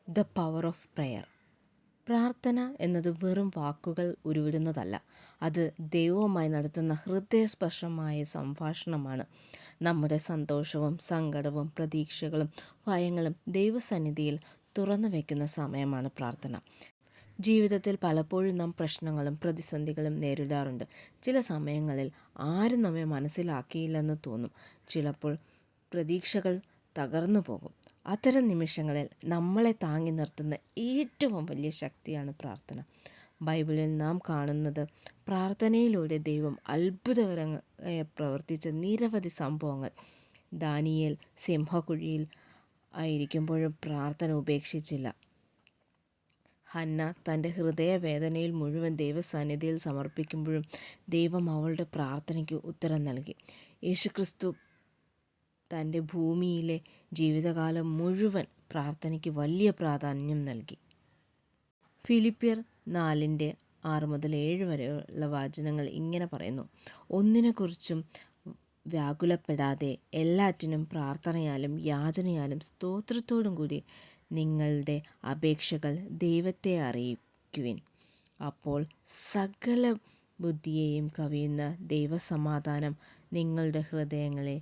The power of prayer. പ്രാർത്ഥന എന്നത് വെറും വാക്കുകൾ ഉരുവിടുന്നതല്ല, അത് ദൈവവുമായി നടത്തുന്ന ഹൃദയസ്പർശമായ സംഭാഷണമാണ്. നമ്മുടെ സന്തോഷവും സങ്കടവും പ്രതീക്ഷകളും ഭയങ്ങളും ദൈവസന്നിധിയിൽ തുറന്നു വയ്ക്കുന്ന സമയമാണ് പ്രാർത്ഥന. ജീവിതത്തിൽ പലപ്പോഴും നാം പ്രശ്നങ്ങളും പ്രതിസന്ധികളും നേരിടാറുണ്ട്. ചില സമയങ്ങളിൽ ആരും നമ്മെ മനസ്സിലാക്കിയില്ലെന്ന് തോന്നും. ചിലപ്പോൾ പ്രതീക്ഷകൾ തകർന്നു പോകും. അത്തരം നിമിഷങ്ങളിൽ നമ്മളെ താങ്ങി നിർത്തുന്ന ഏറ്റവും വലിയ ശക്തിയാണ് പ്രാർത്ഥന. ബൈബിളിൽ നാം കാണുന്നത് പ്രാർത്ഥനയിലൂടെ ദൈവം അത്ഭുതകരമായി പ്രവർത്തിച്ച നിരവധി സംഭവങ്ങൾ. ദാനിയേൽ സിംഹക്കുഴിയിൽ ആയിരിക്കുമ്പോഴും പ്രാർത്ഥന ഉപേക്ഷിച്ചില്ല. ഹന്ന തൻ്റെ ഹൃദയവേദനയിൽ മുഴുവൻ ദൈവസന്നിധിയിൽ സമർപ്പിക്കുമ്പോഴും ദൈവം അവളുടെ പ്രാർത്ഥനയ്ക്ക് ഉത്തരം നൽകി. യേശുക്രിസ്തു തൻ്റെ ഭൂമിയിലെ ജീവിതകാലം മുഴുവൻ പ്രാർത്ഥനയ്ക്ക് വലിയ പ്രാധാന്യം നൽകി. ഫിലിപ്പിയർ 4:6-7 വരെയുള്ള വചനങ്ങൾ ഇങ്ങനെ പറയുന്നു: ഒന്നിനെക്കുറിച്ചും വ്യാകുലപ്പെടാതെ എല്ലാറ്റിനും പ്രാർത്ഥനയാലും യാചനയാലും സ്തോത്രത്തോടും കൂടി നിങ്ങളുടെ അപേക്ഷകൾ ദൈവത്തെ അറിയിക്കുവിൻ. അപ്പോൾ സകല ബുദ്ധിയെയും കവിയുന്ന ദൈവസമാധാനം നിങ്ങളുടെ ഹൃദയങ്ങളെ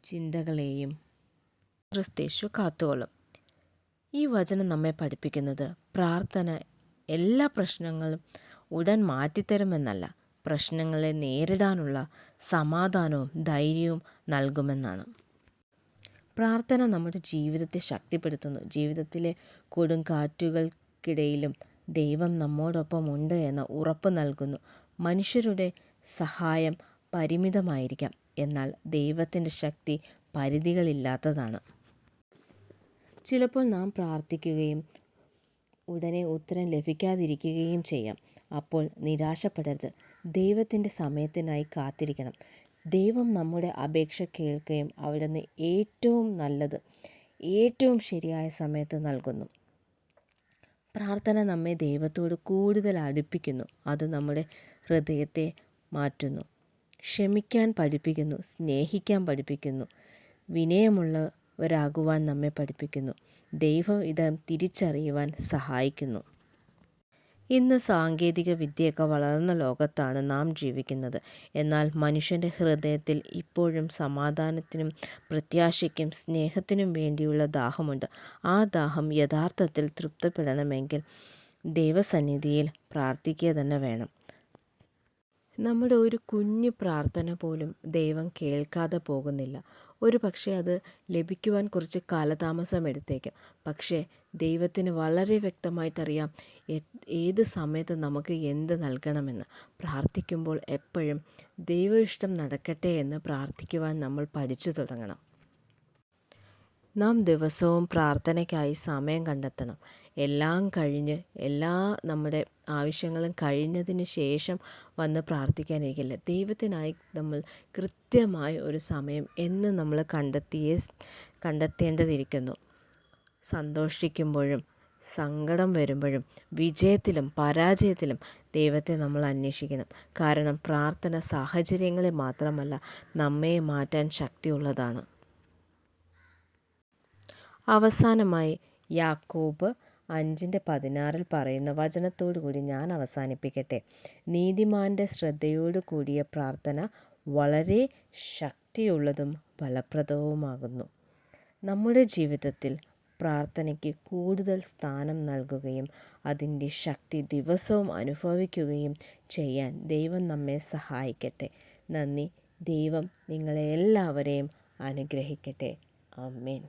ചിന്തകളെയും ക്രിസ്തേശു കാത്തുകൊള്ളും. ഈ വചനം നമ്മെ പഠിപ്പിക്കുന്നത് പ്രാർത്ഥന എല്ലാ പ്രശ്നങ്ങളും ഉടൻ മാറ്റിത്തരുമെന്നല്ല, പ്രശ്നങ്ങളെ നേരിടാനുള്ള സമാധാനവും ധൈര്യവും നൽകുമെന്നാണ്. പ്രാർത്ഥന നമ്മുടെ ജീവിതത്തെ ശക്തിപ്പെടുത്തുന്നു. ജീവിതത്തിലെ കൊടുങ്കാറ്റുകൾക്കിടയിലും ദൈവം നമ്മോടൊപ്പം ഉണ്ട് എന്ന ഉറപ്പ് നൽകുന്നു. മനുഷ്യരുടെ സഹായം പരിമിതമായിരിക്കാം, എന്നാൽ ദൈവത്തിൻ്റെ ശക്തി പരിധികളില്ലാത്തതാണ്. ചിലപ്പോൾ നാം പ്രാർത്ഥിക്കുകയും ഉടനെ ഉത്തരം ലഭിക്കാതിരിക്കുകയും ചെയ്യാം. അപ്പോൾ നിരാശപ്പെടരുത്. ദൈവത്തിൻ്റെ സമയത്തിനായി കാത്തിരിക്കണം. ദൈവം നമ്മുടെ അപേക്ഷ കേൾക്കുകയും അവിടുന്ന് ഏറ്റവും നല്ലത് ഏറ്റവും ശരിയായ സമയത്ത് നൽകുന്നു. പ്രാർത്ഥന നമ്മെ ദൈവത്തോട് കൂടുതൽ അടുപ്പിക്കുന്നു. അത് നമ്മുടെ ഹൃദയത്തെ മാറ്റുന്നു, ക്ഷമിക്കാൻ പഠിപ്പിക്കുന്നു, സ്നേഹിക്കാൻ പഠിപ്പിക്കുന്നു, വിനയമുള്ളവരാകുവാൻ നമ്മെ പഠിപ്പിക്കുന്നു, ദൈവം ഇത് തിരിച്ചറിയുവാൻ സഹായിക്കുന്നു. ഇന്ന് സാങ്കേതിക വിദ്യയൊക്കെ വളർന്ന ലോകത്താണ് നാം ജീവിക്കുന്നത്. എന്നാൽ മനുഷ്യൻ്റെ ഹൃദയത്തിൽ ഇപ്പോഴും സമാധാനത്തിനും പ്രത്യാശയ്ക്കും സ്നേഹത്തിനും വേണ്ടിയുള്ള ദാഹമുണ്ട്. ആ ദാഹം യഥാർത്ഥത്തിൽ തൃപ്തിപ്പെടണമെങ്കിൽ ദൈവസന്നിധിയിൽ പ്രാർത്ഥിക്കുക തന്നെ വേണം. നമ്മുടെ ഒരു കുഞ്ഞു പ്രാർത്ഥന പോലും ദൈവം കേൾക്കാതെ പോകുന്നില്ല. ഒരു പക്ഷേ അത് ലഭിക്കുവാൻ കുറച്ച് കാലതാമസം എടുത്തേക്കാം. പക്ഷേ ദൈവത്തിന് വളരെ വ്യക്തമായിട്ടറിയാം ഏത് സമയത്ത് നമുക്ക് എന്ത് നൽകണമെന്ന്. പ്രാർത്ഥിക്കുമ്പോൾ എപ്പോഴും ദൈവ ഇഷ്ടം നടക്കട്ടെ എന്ന് പ്രാർത്ഥിക്കുവാൻ നമ്മൾ പഠിച്ചു തുടങ്ങണം. നാം ദിവസവും പ്രാർത്ഥനയ്ക്കായി സമയം കണ്ടെത്തണം. എല്ലാം കഴിഞ്ഞ് നമ്മുടെ ആവശ്യങ്ങളും കഴിഞ്ഞതിന് ശേഷം വന്ന് പ്രാർത്ഥിക്കാനിരിക്കില്ല. ദൈവത്തിനായി നമ്മൾ കൃത്യമായ ഒരു സമയം എന്ന് നമ്മൾ കണ്ടെത്തേണ്ടതിരിക്കുന്നു. സന്തോഷിക്കുമ്പോഴും സങ്കടം വരുമ്പോഴും വിജയത്തിലും പരാജയത്തിലും ദൈവത്തെ നമ്മൾ അന്വേഷിക്കണം. കാരണം പ്രാർത്ഥന സാഹചര്യങ്ങളെ മാത്രമല്ല, നമ്മെ മാറ്റാൻ ശക്തിയുള്ളതാണ്. അവസാനമായി യാക്കോബ് 5:16 പറയുന്ന വചനത്തോടു കൂടി ഞാൻ അവസാനിപ്പിക്കട്ടെ. നീതിമാൻ്റെ ശ്രദ്ധയോടു കൂടിയ പ്രാർത്ഥന വളരെ ശക്തിയുള്ളതും ഫലപ്രദവുമാകുന്നു. നമ്മുടെ ജീവിതത്തിൽ പ്രാർത്ഥനയ്ക്ക് കൂടുതൽ സ്ഥാനം നൽകുകയും അതിൻ്റെ ശക്തി ദിവസവും അനുഭവിക്കുകയും ചെയ്യാൻ ദൈവം നമ്മെ സഹായിക്കട്ടെ. നന്ദി. ദൈവം നിങ്ങളെ എല്ലാവരെയും അനുഗ്രഹിക്കട്ടെ. ആമേൻ.